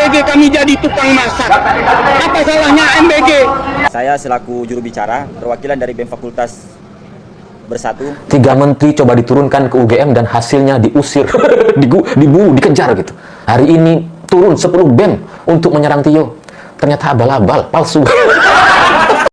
MBG kami jadi tukang masak. Apa salahnya MBG? Saya selaku juru bicara perwakilan dari BEM Fakultas Bersatu. 3 menteri coba diturunkan ke UGM dan hasilnya diusir, dibunuh, dikejar gitu. Hari ini turun 10 BEM untuk menyerang Tio. Ternyata abal-abal, palsu.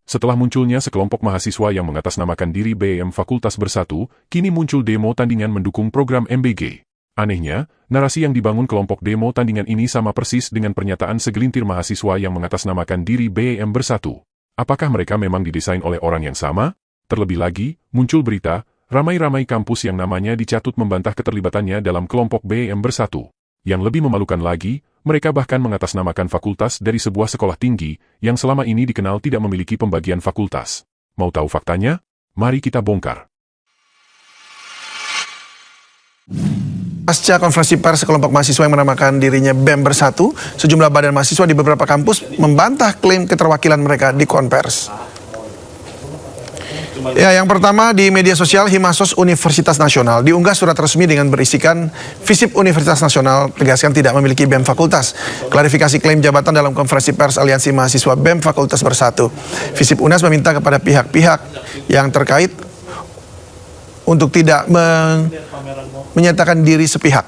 Setelah munculnya sekelompok mahasiswa yang mengatasnamakan diri BEM Fakultas Bersatu, kini muncul demo tandingan mendukung program MBG. Anehnya, narasi yang dibangun kelompok demo tandingan ini sama persis dengan pernyataan segelintir mahasiswa yang mengatasnamakan diri BEM Bersatu. Apakah mereka memang didesain oleh orang yang sama? Terlebih lagi, muncul berita, ramai-ramai kampus yang namanya dicatut membantah keterlibatannya dalam kelompok BEM Bersatu. Yang lebih memalukan lagi, mereka bahkan mengatasnamakan fakultas dari sebuah sekolah tinggi yang selama ini dikenal tidak memiliki pembagian fakultas. Mau tahu faktanya? Mari kita bongkar. Pasca konferensi pers sekelompok mahasiswa yang menamakan dirinya BEM Bersatu, sejumlah badan mahasiswa di beberapa kampus membantah klaim keterwakilan mereka di konvers. Ya, yang pertama di media sosial Himasos Universitas Nasional diunggah surat resmi dengan berisikan Visip Universitas Nasional tegaskan tidak memiliki BEM Fakultas. Klarifikasi klaim jabatan dalam konferensi pers Aliansi Mahasiswa BEM Fakultas Bersatu. Visip Unas meminta kepada pihak-pihak yang terkait untuk tidak menyatakan diri sepihak.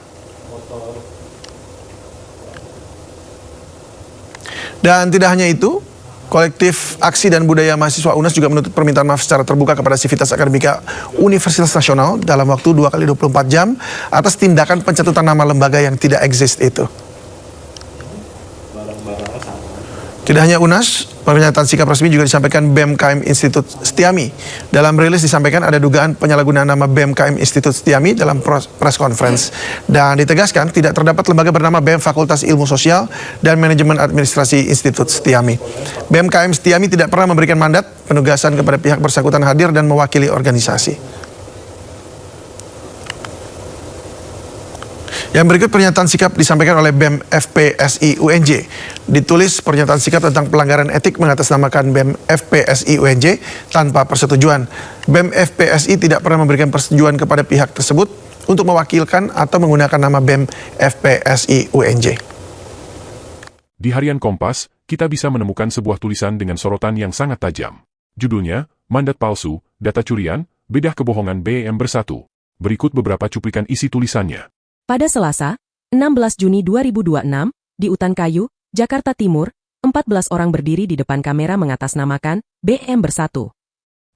Dan tidak hanya itu, kolektif Aksi dan Budaya Mahasiswa UNAS juga menuntut permintaan maaf secara terbuka kepada Sivitas Akademika Universitas Nasional dalam waktu 2 kali 24 jam atas tindakan pencatutan nama lembaga yang tidak eksis itu. Tidak hanya UNAS, pernyataan sikap resmi juga disampaikan BEM KM Institut Setiami. Dalam rilis disampaikan ada dugaan penyalahgunaan nama BEM KM Institut Setiami dalam press conference. Dan ditegaskan tidak terdapat lembaga bernama BEM Fakultas Ilmu Sosial dan Manajemen Administrasi Institut Setiami. BEM KM Setiami tidak pernah memberikan mandat penugasan kepada pihak bersangkutan hadir dan mewakili organisasi. Yang berikut pernyataan sikap disampaikan oleh BEM FPSI UNJ. Ditulis pernyataan sikap tentang pelanggaran etik mengatasnamakan BEM FPSI UNJ tanpa persetujuan. BEM FPSI tidak pernah memberikan persetujuan kepada pihak tersebut untuk mewakilkan atau menggunakan nama BEM FPSI UNJ. Di harian Kompas, kita bisa menemukan sebuah tulisan dengan sorotan yang sangat tajam. Judulnya, Mandat Palsu, Data Curian, Bedah Kebohongan BEM Bersatu. Berikut beberapa cuplikan isi tulisannya. Pada Selasa, 16 Juni 2026, di Utan Kayu, Jakarta Timur, 14 orang berdiri di depan kamera mengatasnamakan BEM Bersatu.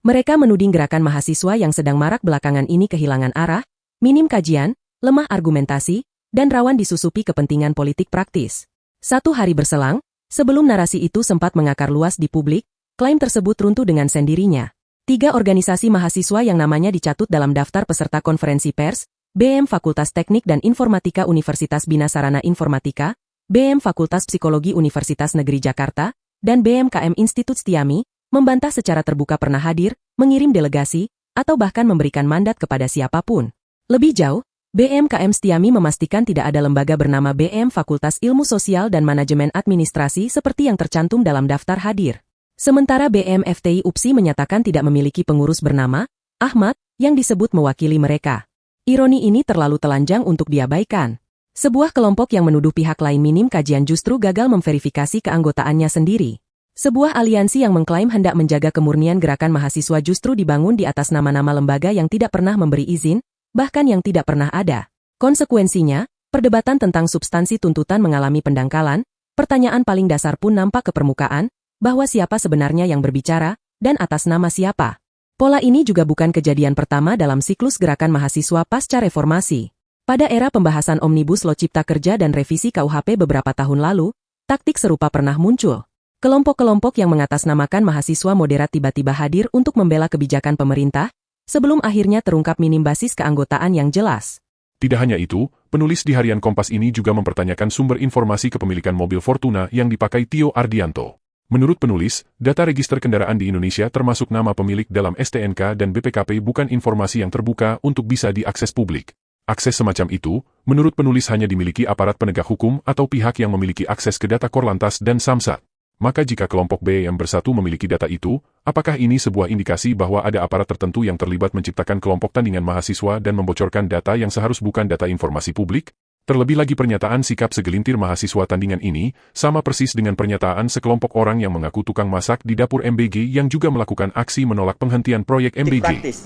Mereka menuding gerakan mahasiswa yang sedang marak belakangan ini kehilangan arah, minim kajian, lemah argumentasi, dan rawan disusupi kepentingan politik praktis. 1 hari berselang, sebelum narasi itu sempat mengakar luas di publik, klaim tersebut runtuh dengan sendirinya. 3 organisasi mahasiswa yang namanya dicatut dalam daftar peserta konferensi pers, BEM Fakultas Teknik dan Informatika Universitas Bina Sarana Informatika, BEM Fakultas Psikologi Universitas Negeri Jakarta, dan BEM KM Institut Setiami, membantah secara terbuka pernah hadir, mengirim delegasi, atau bahkan memberikan mandat kepada siapapun. Lebih jauh, BEM KM Setiami memastikan tidak ada lembaga bernama BEM Fakultas Ilmu Sosial dan Manajemen Administrasi seperti yang tercantum dalam daftar hadir. Sementara BEM FTI UPSI menyatakan tidak memiliki pengurus bernama Ahmad, yang disebut mewakili mereka. Ironi ini terlalu telanjang untuk diabaikan. Sebuah kelompok yang menuduh pihak lain minim kajian justru gagal memverifikasi keanggotaannya sendiri. Sebuah aliansi yang mengklaim hendak menjaga kemurnian gerakan mahasiswa justru dibangun di atas nama-nama lembaga yang tidak pernah memberi izin, bahkan yang tidak pernah ada. Konsekuensinya, perdebatan tentang substansi tuntutan mengalami pendangkalan, pertanyaan paling dasar pun nampak ke permukaan, bahwa siapa sebenarnya yang berbicara, dan atas nama siapa. Pola ini juga bukan kejadian pertama dalam siklus gerakan mahasiswa pasca reformasi. Pada era pembahasan Omnibus Law Cipta Kerja dan revisi KUHP beberapa tahun lalu, taktik serupa pernah muncul. Kelompok-kelompok yang mengatasnamakan mahasiswa moderat tiba-tiba hadir untuk membela kebijakan pemerintah, sebelum akhirnya terungkap minim basis keanggotaan yang jelas. Tidak hanya itu, penulis di harian Kompas ini juga mempertanyakan sumber informasi kepemilikan mobil Fortuna yang dipakai Tio Ardianto. Menurut penulis, data register kendaraan di Indonesia termasuk nama pemilik dalam STNK dan BPKP bukan informasi yang terbuka untuk bisa diakses publik. Akses semacam itu, menurut penulis hanya dimiliki aparat penegak hukum atau pihak yang memiliki akses ke data Korlantas dan Samsat. Maka jika kelompok BEM Bersatu memiliki data itu, apakah ini sebuah indikasi bahwa ada aparat tertentu yang terlibat menciptakan kelompok tandingan mahasiswa dan membocorkan data yang seharusnya bukan data informasi publik? Terlebih lagi pernyataan sikap segelintir mahasiswa tandingan ini sama persis dengan pernyataan sekelompok orang yang mengaku tukang masak di dapur MBG yang juga melakukan aksi menolak penghentian proyek MBG. Praktis.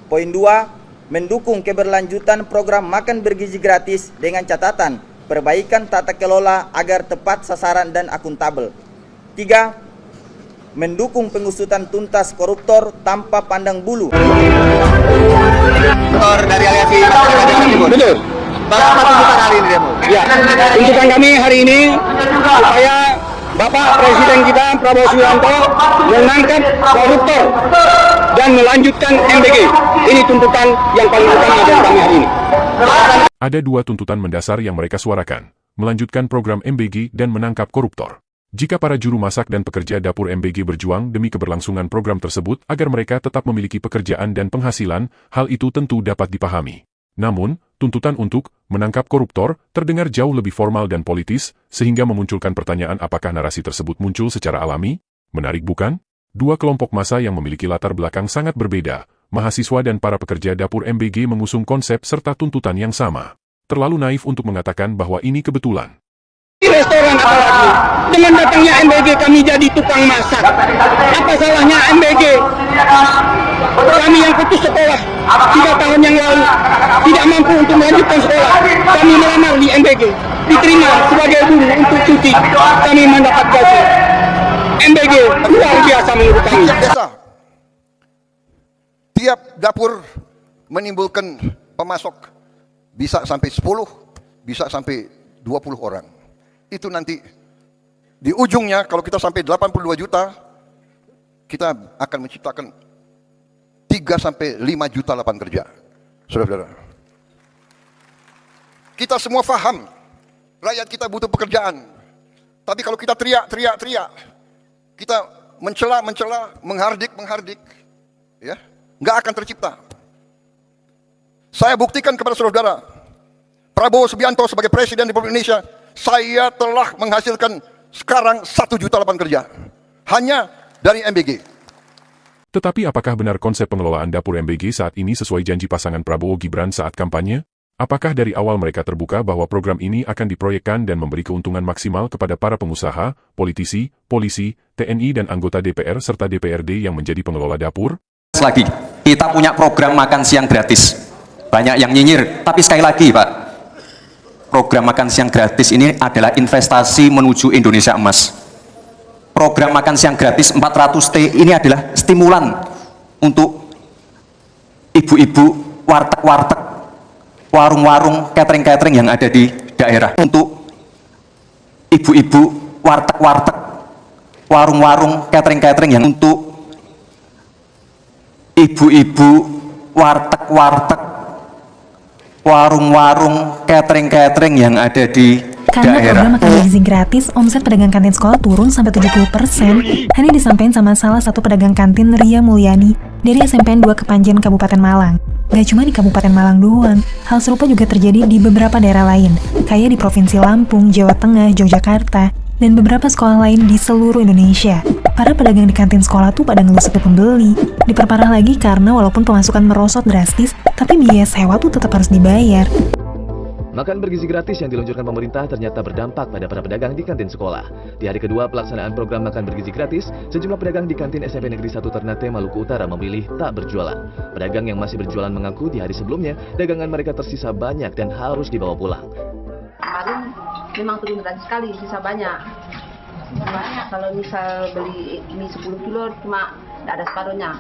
Poin 2, mendukung keberlanjutan program makan bergizi gratis dengan catatan perbaikan tata kelola agar tepat sasaran dan akuntabel. 3, mendukung pengusutan tuntas koruptor tanpa pandang bulu. Dari aliansi masyarakat Timur. Betul. Berapa tuntutan hari ini demo? Ya, tuntutan kami hari ini supaya Bapak Presiden kita Prabowo Subianto menangkap koruptor dan melanjutkan MBG. Ini tuntutan yang paling utama dari kami hari ini. Ada 2 tuntutan mendasar yang mereka suarakan, melanjutkan program MBG dan menangkap koruptor. Jika para juru masak dan pekerja dapur MBG berjuang demi keberlangsungan program tersebut agar mereka tetap memiliki pekerjaan dan penghasilan, hal itu tentu dapat dipahami. Namun, tuntutan untuk menangkap koruptor terdengar jauh lebih formal dan politis, sehingga memunculkan pertanyaan apakah narasi tersebut muncul secara alami? Menarik bukan? 2 kelompok massa yang memiliki latar belakang sangat berbeda, mahasiswa dan para pekerja dapur MBG mengusung konsep serta tuntutan yang sama. Terlalu naif untuk mengatakan bahwa ini kebetulan. Di restoran apalagi, dengan datangnya MBG kami jadi tukang masak. Apa salahnya MBG? Kami yang putus sekolah 3 tahun yang lalu tidak mampu untuk melanjutkan sekolah. Kami melamar di MBG, diterima sebagai guru untuk cuti. Kami mendapat gaji. MBG luar biasa menurut kami. Biasa. Tiap dapur menimbulkan pemasok bisa sampai 10, bisa sampai 20 orang. Itu nanti di ujungnya kalau kita sampai 82 juta, kita akan menciptakan 3 sampai 5 juta lapangan kerja. Saudara-saudara. Kita semua paham, rakyat kita butuh pekerjaan. Tapi kalau kita teriak, kita mencela, menghardik, ya, nggak akan tercipta. Saya buktikan kepada saudara, Prabowo Subianto sebagai Presiden Republik Indonesia, saya telah menghasilkan sekarang 1 juta lapangan kerja. Hanya dari MBG. Tetapi apakah benar konsep pengelolaan dapur MBG saat ini sesuai janji pasangan Prabowo Gibran saat kampanye? Apakah dari awal mereka terbuka bahwa program ini akan diproyekkan dan memberi keuntungan maksimal kepada para pengusaha, politisi, polisi, TNI dan anggota DPR serta DPRD yang menjadi pengelola dapur? Lagi, kita punya program makan siang gratis. Banyak yang nyinyir, tapi sekali lagi Pak, program makan siang gratis ini adalah investasi menuju Indonesia emas. Program makan siang gratis 400T ini adalah stimulan untuk ibu-ibu warteg-warteg, warung-warung, catering-catering yang ada di daerah. Untuk ibu-ibu warteg-warteg, warung-warung, catering-catering yang untuk ibu-ibu warteg-warteg, warung-warung, catering-catering yang ada di Karena daerah. program makan gizi gratis, omset pedagang kantin sekolah turun sampai 70%. Hanya disampaikan sama salah satu pedagang kantin, Ria Mulyani, dari SMPN 2 Kepanjen, Kabupaten Malang. Gak cuma di Kabupaten Malang doang, hal serupa juga terjadi di beberapa daerah lain, kayak di Provinsi Lampung, Jawa Tengah, Yogyakarta, dan beberapa sekolah lain di seluruh Indonesia. Para pedagang di kantin sekolah tuh pada ngeluh sepi pembeli. Diperparah lagi karena walaupun pemasukan merosot drastis, tapi biaya sewa tuh tetap harus dibayar. Makan bergizi gratis yang diluncurkan pemerintah ternyata berdampak pada para pedagang di kantin sekolah. Di hari kedua pelaksanaan program makan bergizi gratis, sejumlah pedagang di kantin SMP Negeri 1 Ternate, Maluku Utara memilih tak berjualan. Pedagang yang masih berjualan mengaku di hari sebelumnya, dagangan mereka tersisa banyak dan harus dibawa pulang. Kemarin memang turun drastis sekali, sisa banyak. Kalau misal beli mie 10 kilo cuma tidak ada separuhnya.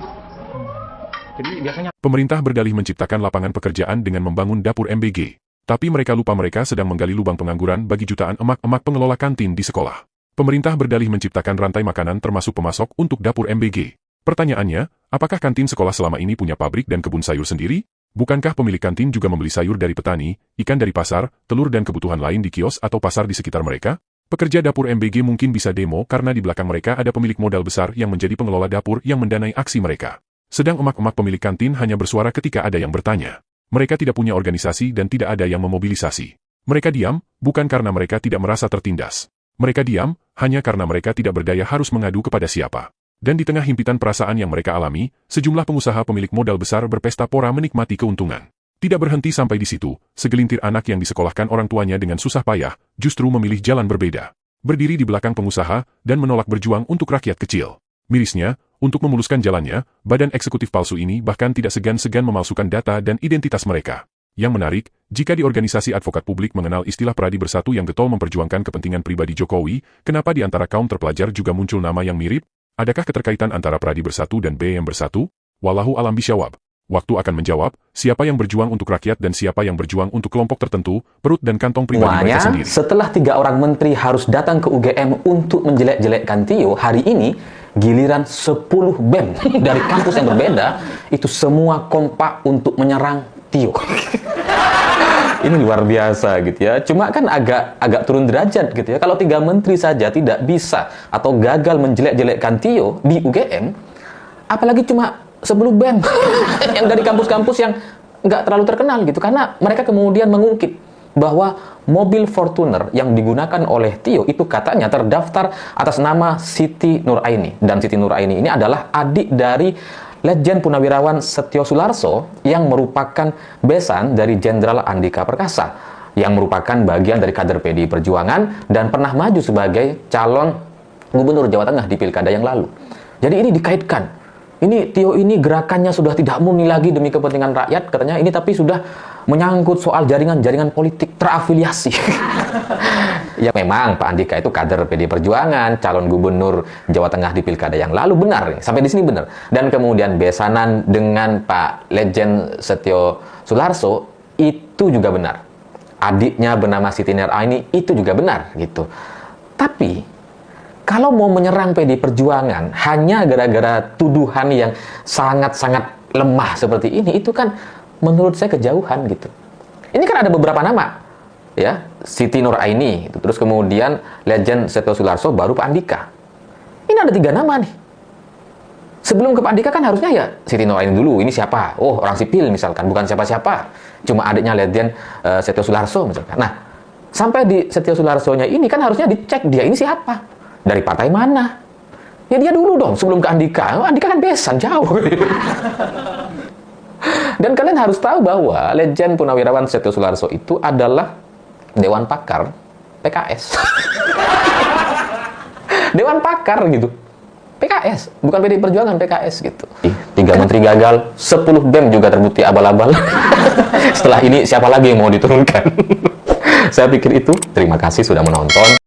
Pemerintah berdalih menciptakan lapangan pekerjaan dengan membangun dapur MBG. Tapi mereka lupa mereka sedang menggali lubang pengangguran bagi jutaan emak-emak pengelola kantin di sekolah. Pemerintah berdalih menciptakan rantai makanan termasuk pemasok untuk dapur MBG. Pertanyaannya, apakah kantin sekolah selama ini punya pabrik dan kebun sayur sendiri? Bukankah pemilik kantin juga membeli sayur dari petani, ikan dari pasar, telur dan kebutuhan lain di kios atau pasar di sekitar mereka? Pekerja dapur MBG mungkin bisa demo karena di belakang mereka ada pemilik modal besar yang menjadi pengelola dapur yang mendanai aksi mereka. Sedang emak-emak pemilik kantin hanya bersuara ketika ada yang bertanya. Mereka tidak punya organisasi dan tidak ada yang memobilisasi. Mereka diam, bukan karena mereka tidak merasa tertindas. Mereka diam, hanya karena mereka tidak berdaya harus mengadu kepada siapa. Dan di tengah himpitan perasaan yang mereka alami, sejumlah pengusaha pemilik modal besar berpesta pora menikmati keuntungan. Tidak berhenti sampai di situ, segelintir anak yang disekolahkan orang tuanya dengan susah payah, justru memilih jalan berbeda. Berdiri di belakang pengusaha, dan menolak berjuang untuk rakyat kecil. Mirisnya, untuk memuluskan jalannya, badan eksekutif palsu ini bahkan tidak segan-segan memalsukan data dan identitas mereka. Yang menarik, jika di organisasi advokat publik mengenal istilah Pradi Bersatu yang getol memperjuangkan kepentingan pribadi Jokowi, kenapa di antara kaum terpelajar juga muncul nama yang mirip? Adakah keterkaitan antara Pradi Bersatu dan BM Bersatu? Wallahu alam bisyawab. Waktu akan menjawab, siapa yang berjuang untuk rakyat dan siapa yang berjuang untuk kelompok tertentu, perut dan kantong pribadi mereka sendiri. Setelah 3 orang menteri harus datang ke UGM untuk menjelek-jelekkan Tio, hari ini giliran 10 BEM dari kampus yang berbeda, itu semua kompak untuk menyerang Tio. Ini luar biasa gitu ya. Cuma kan agak turun derajat gitu ya. Kalau 3 menteri saja tidak bisa atau gagal menjelek-jelekkan Tio di UGM, apalagi cuma 10 BEM yang dari kampus-kampus yang nggak terlalu terkenal gitu. Karena mereka kemudian mengungkit bahwa mobil Fortuner yang digunakan oleh Tio itu katanya terdaftar atas nama Siti Nuraini. Dan Siti Nuraini ini adalah adik dari Letjen Punawirawan Setio Sularso yang merupakan besan dari Jenderal Andika Perkasa yang merupakan bagian dari kader PDI Perjuangan dan pernah maju sebagai calon gubernur Jawa Tengah di pilkada yang lalu. Jadi ini dikaitkan. Ini Tio ini gerakannya sudah tidak murni lagi demi kepentingan rakyat katanya ini, tapi sudah menyangkut soal jaringan-jaringan politik terafiliasi. Ya memang Pak Andika itu kader PDI Perjuangan, calon gubernur Jawa Tengah di pilkada yang lalu, benar. Sampai di sini benar. Dan kemudian besanan dengan Pak Letjen Setio Sularso itu juga benar. Adiknya bernama Siti Nuraini itu juga benar gitu. Tapi kalau mau menyerang PDI Perjuangan hanya gara-gara tuduhan yang sangat-sangat lemah seperti ini, itu kan menurut saya kejauhan gitu. Ini kan ada beberapa nama, ya, Siti Nuraini, terus kemudian Letjen Setio Sularso, baru Pak Andika. Ini ada 3 nama nih. Sebelum ke Pak Andika kan harusnya ya Siti Nuraini dulu. Ini siapa? Oh, orang sipil misalkan, bukan siapa-siapa. Cuma adiknya Letjen Setio Sularso misalkan. Nah, sampai di Setio Sularsonya ini kan harusnya dicek dia ini siapa. Dari partai mana? Ya dia dulu dong sebelum ke Andika. Andika kan besan jauh. Dan kalian harus tahu bahwa Letjen Punawirawan Setio Sularso itu adalah Dewan Pakar PKS. Dewan Pakar gitu. PKS, bukan PDI Perjuangan, PKS gitu. 3 menteri gagal, 10 BEM juga terbukti abal-abal. Setelah ini siapa lagi yang mau diturunkan? Saya pikir itu. Terima kasih sudah menonton.